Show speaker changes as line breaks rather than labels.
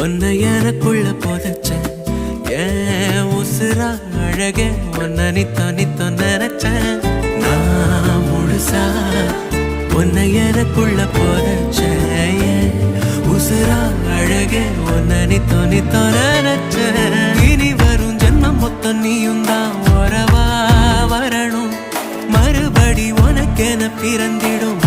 உன்னை எனக்குள்ள புதைச்சேன் ஏன் உசுரா அழகே உன்னை நித்தோ நினைச்சேன் நான் முழுசா உன்னை எனக்குள்ள புதைச்சேன் ஏன் உசுரா அழகே உன்னை நித்தோ நினைச்சேன் இனி வரும் ஜென்மம் மொத்தம் நீயும் தான் உறவா வரணும் மறுபடி உனக்கென பிறந்திடும்